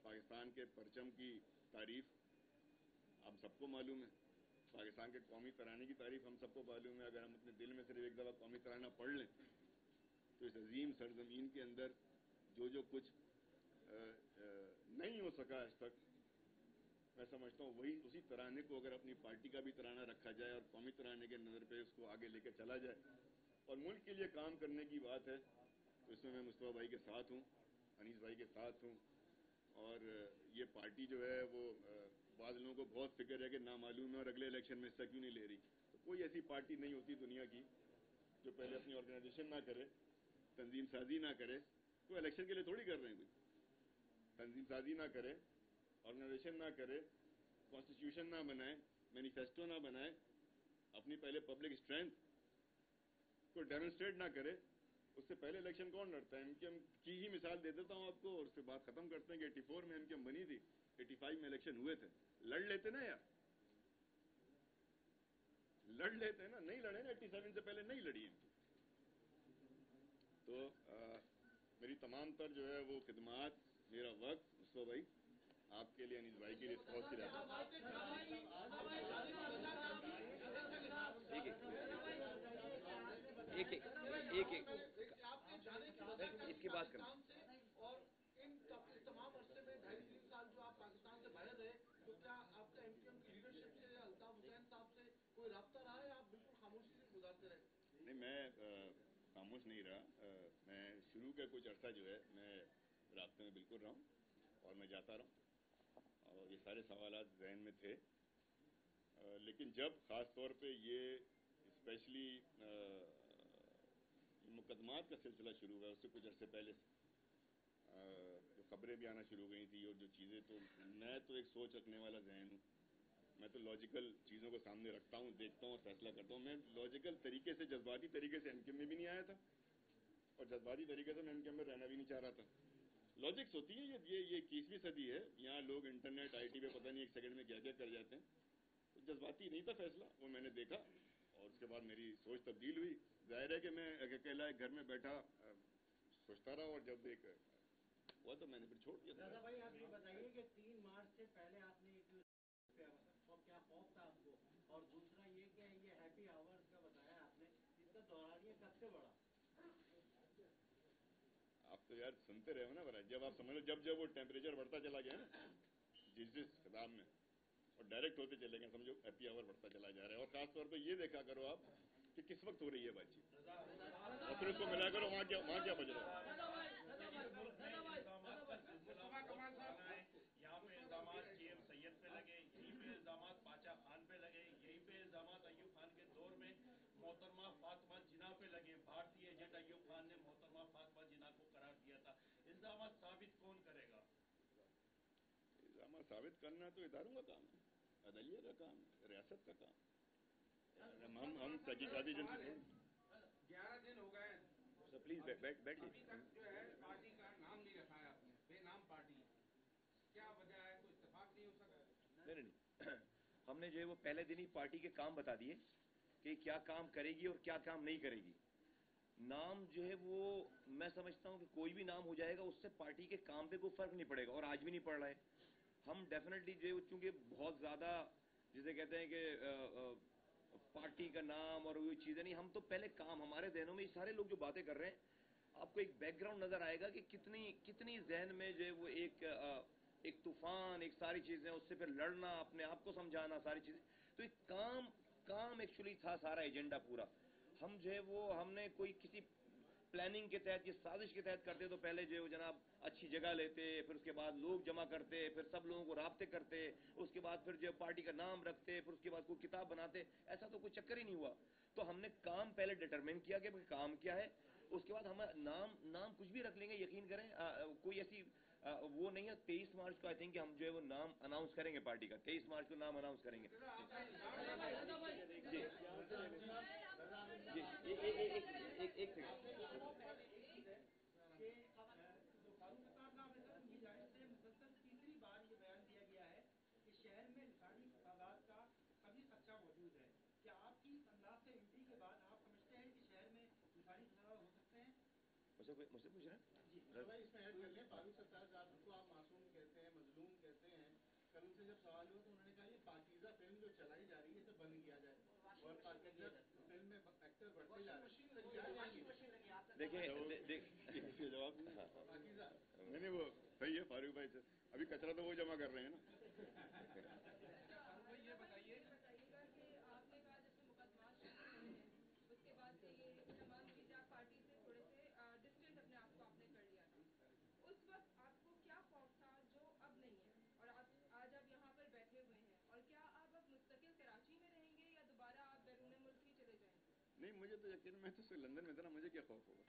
पाकिस्तान के परचम की तारीफ आप सबको मालूम है, पाकिस्तान के कौमी तराने की तारीफ हम सबको मालूम है। अगर हम अपने दिल में सिर्फ एक दफा कौमी तराना पढ़ लें तो इस अजीम सरजमीन के अंदर जो कुछ नहीं हो सका आज तक, मैं समझता हूँ वही उसी तराने को अगर अपनी पार्टी का भी तराना रखा जाए और कौमी तराने के नज़र पे उसको आगे लेकर चला जाए और मुल्क के लिए काम करने की बात है, तो इसमें मैं मुस्तफा भाई के साथ हूँ, अनीस भाई के साथ हूँ। और ये पार्टी जो है वो बाद लोगों को बहुत फिक्र है कि नामालूम है और अगले इलेक्शन में हिस्सा क्यों नहीं ले रही। तो कोई ऐसी पार्टी नहीं होती दुनिया की जो पहले अपनी ऑर्गेनाइजेशन ना करे, तंजीम साजी ना करे। तो इलेक्शन के लिए थोड़ी कर रहे हैं, कोई तंजीम साजी ना करे, ऑर्गेनाइजेशन ना करे, कॉन्स्टिट्यूशन ना बनाए, मैनिफेस्टो ना बनाए, अपनी पहले पब्लिक स्ट्रेंथ को डेमोन्स्ट्रेट ना करे, उससे पहले इलेक्शन कौन लड़ता है? एमकेएम की ही मिसाल दे देता हूं आपको और उससे बात खत्म करते हैं कि 84 में एमकेएम बनी थी, 85 में इलेक्शन हुए थे। लड़ लेते ना यार, लड़ लेते ना, नहीं लड़े ना, 87 से पहले नहीं लड़ी एमकेएम। तो मेरी तमाम तर जो है वो खिदमात, मेरा वक्त मुस्तफा भाई आपके लिए, अनीस भाई के लिए बहुत सी रहता है। एक इसकी बात करें। और इस तमाम अरसे में 2.5-3 साल जो आप पाकिस्तान से बाहर रहे, तो क्या आपका एमकेएम की लीडरशिप से, अल्ताफ हुसैन साहब से कोई राब्ता रहा है, आप बिल्कुल खामोशी से गुजारते रहे? नहीं, मैं खामोश नहीं रहा। मैं शुरू का कुछ अर्सा जो है मैं रास्ते में बिल्कुल रहा हूँ और मैं जाता रहा और ये सारे सवालात जहन में थे। लेकिन जब ख़ास तौर पे ये स्पेशली मुकदमात का सिलसिला शुरू हुआ, उससे कुछ अर्से पहले से जो खबरें भी आना शुरू हो गई थी और जो चीज़ें, तो मैं तो एक सोच रखने वाला जहन हूँ, मैं तो लॉजिकल चीज़ों को सामने रखता हूँ, देखता हूँ और फैसला करता हूँ। मैं लॉजिकल तरीके से, जज्बाती तरीके से एमकेएम में भी नहीं आया था और जज्बाती तरीके से मैं एमकेएम में रहना भी नहीं चाह रहा था। लॉजिक्स होती है, ये 21वीं सदी है, यहाँ लोग इंटरनेट आईटी पे पता नहीं एक सेकंड में क्या क्या कर जाते हैं। तो जज्बाती नहीं था फैसला, वो मैंने देखा और उसके बाद मेरी सोच तब्दील हुई। जाहिर है कि मैं अकेला एक घर में बैठा सोचता रहा, और जब एक हुआ तो मैंने फिर छोड़ दिया। दादा भाई आप ये बताइए कि 3 मार्च से पहले आपने क्या खौफ था आपको, और दूसरा ये कि ये हैप्पी आवर्स का बताया आपने, इसका दोहराइए कब से बढ़ा? आप तो यार सुनते रहे हो ना बरा, जब आप समझ लो जब जब वो टेम्परेचर बढ़ता चला गया ना जिस खिताब में, और डायरेक्ट होते चले गए, समझो हैप्पी आवर बढ़ता चला जा रहा है। और खासतौर पे ये देखा करो आप कि किस वक्त हो रही है बातचीत, और फिर उसको मिला करो वहाँ क्या बज रहा है। यहाँ पे इल्जाम JM सैयद पे लगे, यहीं पे इल्जाम पाचा खान पे लगे, यहीं पे इल्जाम अयूब खान के दौर में मोहतरमा फातिमा जिन्ना पे लगे। भारतीय एजेंट अयूब खान ने मोहतरमा फातिमा जिन्ना को करार दिया था। इल्जाम साबित कौन करेगा? इल्जाम साबित करना तो इदारों का काम है, अदलिया का काम है, रियासत का काम है। हम तहकीकाती एजेंसी 11 दिन हो गए सर, प्लीज बैठ अभी तक जो है पार्टी का नाम नहीं रखा है आपने, बेनाम पार्टी। क्या वजह है? कोई इत्तेफाक नहीं हो सका? नहीं हमने जो है वो पहले दिन ही पार्टी के काम बता दिए कि क्या काम करेगी और क्या काम नहीं करेगी। नाम जो है वो मैं समझता हूं कि कोई भी नाम हो जाएगा उससे पार्टी के काम पे कोई फर्क नहीं पड़ेगा, और आज भी नहीं पड़ रहा है। हम डेफिनेटली जो है चूंकि बहुत ज्यादा जिसे कहते हैं कि पार्टी का नाम और वो चीजें नहीं, हम तो पहले काम, हमारे जहनों में ये सारे लोग जो बातें कर रहे हैं, आपको एक बैकग्राउंड नजर आएगा कि कितनी जहन में जो है वो एक तूफान, एक सारी चीजें, उससे फिर लड़ना, अपने आप को समझाना, सारी चीजें। तो एक काम एक्चुअली था सारा एजेंडा पूरा। हम जो है वो हमने कोई किसी प्लानिंग के तहत, ये साजिश के तहत करते तो पहले जो जनाब अच्छी जगह लेते, फिर उसके बाद लोग जमा करते, फिर सब लोगों को राब्ते करते, उसके बाद फिर जो पार्टी का नाम रखते, फिर उसके बाद कोई किताब बनाते। ऐसा तो कोई चक्कर ही नहीं हुआ। तो हमने काम पहले डिटरमिन किया कि काम क्या है, उसके बाद हम नाम कुछ भी रख लेंगे, यकीन करें कोई ऐसी वो नहीं है। 23 मार्च को आई थिंक हम जो है वो नाम अनाउंस करेंगे पार्टी का, 23 मार्च को नाम अनाउंस करेंगे। जी जी एक सेकंड। तीसरी बार ये बयान दिया गया है कि शहर में लिसानी फसादात का सभी खदशा मौजूद है। क्या आपकी इस अंदाज से एंट्री के बाद आप समझते हैं कि शहर में लिसानी फसादात हो सकते हैं? मुझसे पूछ रहे हैं जी भाई, इसमें ऐड कर लें। फारूक सत्तार साहब को आप मासूम कहते हैं, मजलूम कहते हैं। कल उनसे जब सवाल हुआ तो उन्होंने कहा ये पाकीज़ा फिल्म जो चलाई जा रही है इसे बंद किया जाए, और पाकीज़ा फिल्म में एक्टर बढ़ते जा रहे हैं। देखिए जवाब नहीं, वो सही है फारूक भाई से, अभी कचरा तो वो जमा कर रहे हैं ना। ये बताइए आपने कहा जैसे मुकदमा उसके बाद से ये तमाम चीजें आप पार्टी से थोड़े से डिस्टेंस अपने आप को आपने कर लिया था, उस वक्त आपको क्या खौफ था जो अब नहीं है, और आज आप यहाँ पर बैठे हुए हैं, और क्या आप अब मुस्तकिल कराची में रहेंगे या दोबारा आप बैरून मुल्क ही चले जाएंगे? नहीं, मुझे तो यकीन, मैं तो लंदन में था ना, मुझे क्या खौफ होगा।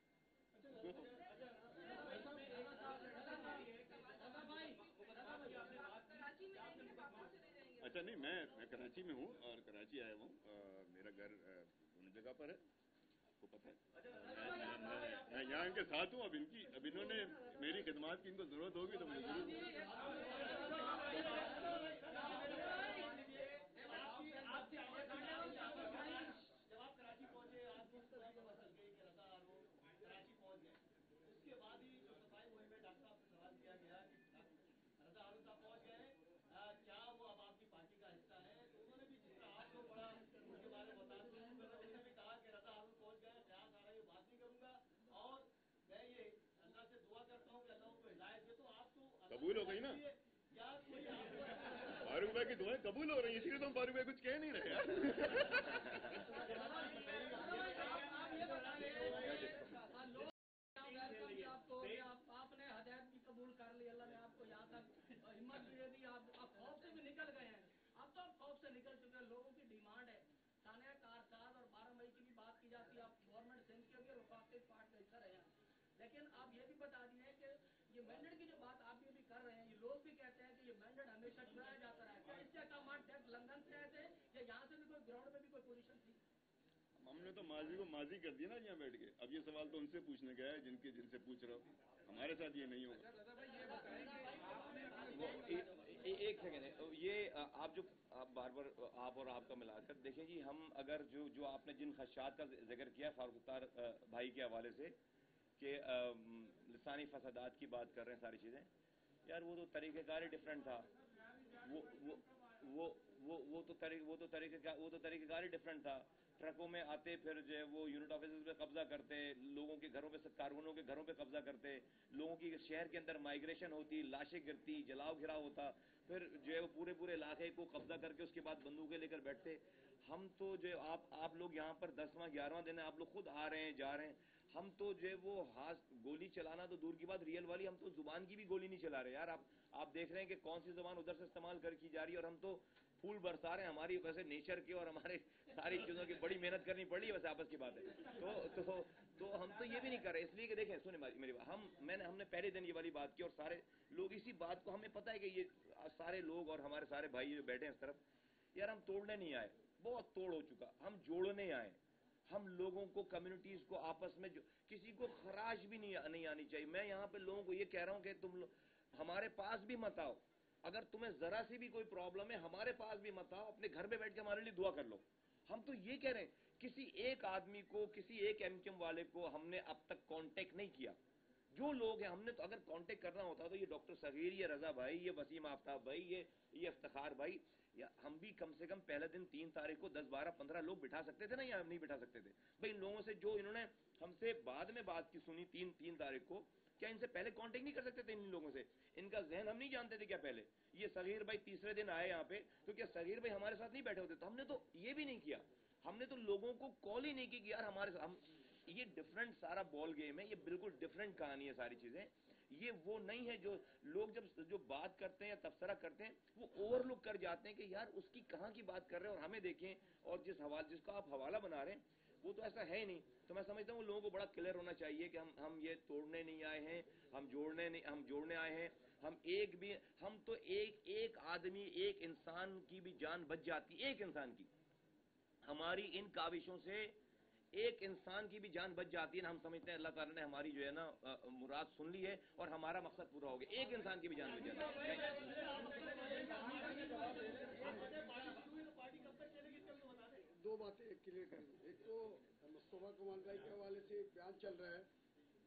कराची में रहेंगे, वापस चले जाएंगे? अच्छा नहीं, मैं कराची में हूँ, और कराची आया हूँ, मेरा घर उन जगह पर है, आपको पता है। मैं यहाँ इनके साथ हूँ। अब इन्होंने मेरी खिदमत की इनको जरूरत होगी तो मुझे जब आप कराची पहुंचे, आपको कराची पहुंच गए, उसके बाद ही जो सफाई मुहिम में डॉक्टर साहब से सवाल किया गया कि रजा आलू साहब पहुंच गए, क्या वो अब आपकी पार्टी का हिस्सा है? तो उन्होंने भी, जिस तरह आपको बड़ा उनके बारे में बताते हैं, उन्होंने भी कहा कि रजा आलू पहुंच गए, ख्याल आ रहा है, ये बात नहीं करूंगा, और मैं ये अल्लाह से दुआ करता हूँ कि अल्लाह उनको हिदायत दे। तो आप तो कबूल हो गई ना, क्या कोई आपको फारूक भाई की दुआएं कबूल हो रही है, इसलिए तो हम फारूक भाई कुछ कह नहीं रहे यार। आपको आपने हदायत भी कबूल कर ली, अल्लाह ने आपको यहाँ तक हिम्मत भी दे दी, आप खौफ से भी निकल गए हैं। अब तो आप खौफ से निकल चुके हैं। लोगों की डिमांड है, थाने कारसाज और 12 मई की भी बात की जाती है, आप गवर्नमेंट सेंस के भी वफाक पार्ट का हिस्सा रहे हैं। लेकिन आप ये भी बता दिए हैं कि ये मैंडेट की जो बात आप ये भी कर रहे हैं, ये लोग भी कहते हैं कि ये मैंडेट हमेशा चुराया जाता रहा है। क्या इससे अहकाम डायरेक्ट लंदन से आए थे या यहाँ से भी कोई ग्राउंड में भी कोई पोजीशन थी? हमने तो माजी को माजी कर दिया ना यहाँ बैठ के। अब ये सवाल तो उनसे पूछने गया है जिनसे पूछ रहा हूँ, हमारे साथ ये नहीं होगा। एक सेकेंड, ये आप जो आप बार बार आप और आपका मिलाकर देखें जी, हम अगर जो आपने जिन खदशात का जिक्र किया फारूक सत्तार भाई के हवाले से کہ لسانی فسادات کی بات کر رہے ہیں ساری چیزیں. یار وہ تو طریقہ کار ہی ڈفرینٹ تھا. وہ تو طریقہ کار ہی ڈفرینٹ تھا. ٹرکوں میں آتے پھر جو ہے وہ یونٹ آفیسز پہ قبضہ کرتے, لوگوں کے گھروں پہ, کارکنوں کے گھروں پہ قبضہ کرتے, لوگوں کی شہر کے اندر مائگریشن ہوتی, لاشیں گرتی, جلاؤ گھراؤ ہوتا, پھر جو ہے وہ پورے علاقے کو قبضہ کر کے اس کے بعد بندوقیں لے کر بیٹھتے. ہم تو جو آپ لوگ یہاں پر 10واں 11واں دن ہے, آپ لوگ خود آ رہے ہیں جا رہے ہیں. ہم تو جو ہے وہ ہاتھ گولی چلانا تو دور کی بات, ریئل والی ہم تو زبان کی بھی گولی نہیں چلا رہے یار. آپ دیکھ رہے ہیں کہ کون سی زبان ادھر سے استعمال کی جا رہی ہے, اور ہم تو پھول برسا رہے ہیں. ہماری ویسے نیچر کے اور ہمارے ساری چیزوں کی بڑی محنت کرنی پڑ رہی ہے, ویسے آپس کی بات ہے. تو ہم تو یہ بھی نہیں کر رہے, اس لیے کہ دیکھیں سنیں میری بات, ہم نے پہلے دن یہ والی بات کی, اور سارے لوگ اسی بات کو, ہمیں پتہ ہے کہ یہ سارے لوگ اور ہمارے سارے بھائی جو بیٹھے ہیں اس طرف, یار ہم توڑنے نہیں آئے, بہت توڑ ہو چکا, ہم جوڑنے آئے. ہم لوگوں کو, کمیونٹیز کو آپس میں, کسی کو خراش بھی نہیں آنی چاہیے. میں یہاں پہ لوگوں کو یہ کہہ رہا ہوں کہ تم ہمارے پاس بھی مت آؤ. اگر تمہیں ذرا سی بھی کوئی پرابلم ہے, ہمارے پاس بھی مت آؤ, اپنے گھر پہ بیٹھ کے ہمارے لیے دعا کر لو. ہم تو یہ کہہ رہے ہیں, کسی ایک آدمی کو, کسی ایک MKM والے کو ہم نے اب تک کانٹیکٹ نہیں کیا. جو لوگ ہیں, ہم نے تو اگر کانٹیکٹ کرنا ہوتا تو یہ ڈاکٹر صغیر, یہ رضا بھائی, یہ وسیم آفتاب بھائی, یہ افتخار بھائی, یا ہم بھی کم سے کم پہلے دن 3 تاریخ کو 10 12 15 لوگ بٹھا سکتے تھے نا, یا ہم نہیں بٹھا سکتے تھے بھائی. ان لوگوں سے جو انہوں نے ہم سے بعد میں بات کی سنی 3 تاریخ کو, کیا ان سے پہلے کانٹیکٹ نہیں کر سکتے تھے ان لوگوں سے؟ ان کا ذہن ہم نہیں جانتے تھے کیا پہلے؟ یہ صغیر بھائی تیسرے دن آئے یہاں پہ, تو کیا صغیر بھائی ہمارے ساتھ نہیں بیٹھے ہوتے؟ تو ہم نے تو یہ بھی نہیں کیا, ہم نے تو لوگوں کو کال ہی نہیں کی کہ یار ہمارے ساتھ. یہ ڈفرنٹ سارا بال گیم ہے, یہ بالکل ڈفرنٹ کہانی ہے ساری چیزیں. یہ وہ نہیں ہے جو لوگ جو بات کرتے ہیں یا تبصرہ کرتے ہیں, وہ اوور لک کر جاتے ہیں کہ یار اس کی کہاں کی بات کر رہے ہیں, اور ہمیں دیکھیں, اور جس کا آپ حوالہ بنا رہے ہیں وہ تو ایسا ہے ہی نہیں. تو میں سمجھتا ہوں لوگوں کو بڑا کلیئر ہونا چاہیے کہ ہم یہ توڑنے نہیں آئے ہیں, ہم جوڑنے آئے ہیں. ہم تو ایک آدمی, ایک انسان کی بھی جان بچ جاتی, ایک انسان کی, ہماری ان کاوشوں سے ایک انسان کی بھی جان بچ جاتی ہے نا. ہم سمجھتے ہیں اللہ تعالیٰ نے ہماری جو ہے نا مراد سن لی ہے اور ہمارا مقصد پورا ہو گیا. ایک انسان کی بھی جان بچ جاتی ہے. 2 باتیں کلیئر کریں. ایک تو مصطفیٰ کمال بھائی کے حوالے سے ایک بیان چل رہا ہے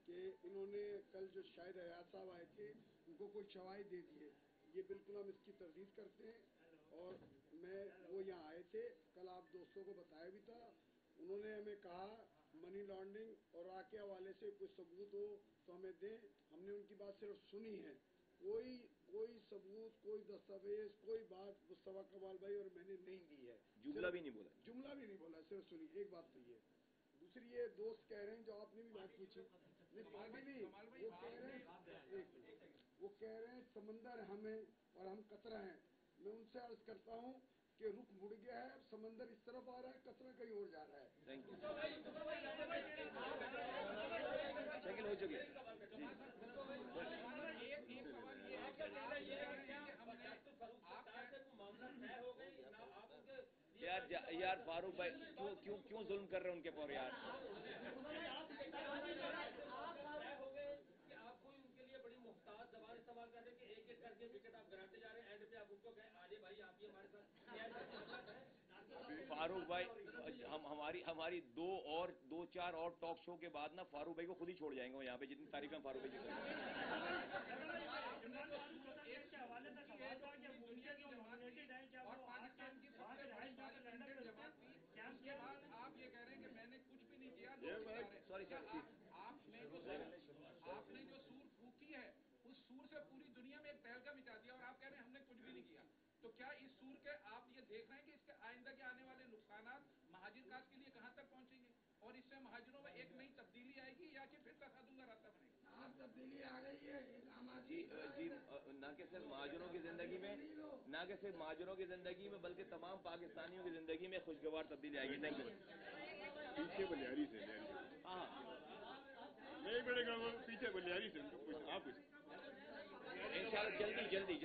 کہ انہوں نے کل جو شاہد حیات صاحب آئے تھے ان کو کوئی شواہد دے دیے. یہ بالکل ہم اس کی تردید کرتے ہیں, اور وہ یہاں آئے تھے کل, آپ دوستوں کو بتایا بھی تھا. انہوں نے ہمیں کہا منی لانڈرنگ اور آ کے حوالے سے کوئی ثبوت ہو تو ہمیں دیں. ہم نے ان کی بات صرف سنی ہے, کوئی ثبوت, کوئی دستاویز, کوئی بات مصطفیٰ کمال بھائی اور میں نے نہیں دی ہے. جملہ بھی نہیں بولا, صرف سنی. ایک بات تو یہ. دوسری یہ دوست کہہ رہے ہیں جو آپ نے بھی بات پوچھی, وہ کہہ رہے ہیں سمندر ہمیں اور ہم قطرہ ہیں. میں ان سے عرض کرتا ہوں کہ رخ مڑ گیا ہے, اب سمندر اس طرف آ رہا ہے, قطرہ کہیں اور جا رہا ہے. Thank you. شکل ہو چکی ہے. یار فاروق بھائی کیوں ظلم کر رہے ہیں ان کے پر یار؟ آپ کو ان کے لیے بڑی محتاط زبان استعمال کر رہے ہیں کہ ایک ایک کر کے وکٹ آپ گراتے جا رہے ہیں, اینڈ پہ آپ ان کو کہیں آجے بھائی آپ یہ ہمارے ساتھ. فاروق بھائی ہماری 2-4 اور ٹاک شو کے بعد نا فاروق بھائی کو خود ہی چھوڑ جائیں گے یہاں پہ, جتنی تعریف ہم فاروق بھائی کی کریں گے. آپ یہ کہہ رہے ہیں کہ میں نے کچھ بھی نہیں کیا. سوری آپ نے جو سور پھونکی ہے اس سور سے پوری دنیا میں ایک تہلکہ مچا دیا, اور آپ کہہ رہے ہیں ہم نے کچھ بھی نہیں کیا. تو کیا اس سور کے آپ یہ دیکھ رہے ہیں کہ اس کے آئندہ کے آنے والے نقصانات مہاجر کاش کے لیے کہاں تک پہنچیں گے, اور اس سے مہاجروں میں ایک نئی تبدیلی آئے گی, یا کہ پھر تصادم کا راستہ بنے گا؟ تبدیلی آ گئی ہے. جی, نہ کہ صرف مہاجروں کی زندگی میں بلکہ تمام پاکستانیوں کی زندگی میں خوشگوار تبدیلی آئے گی. Thank you. پیچھے بلیاری سے ہاں نہیں بیٹھے گا, وہ پیچھے بلیاری سے آپ کچھ انشاءاللہ جلدی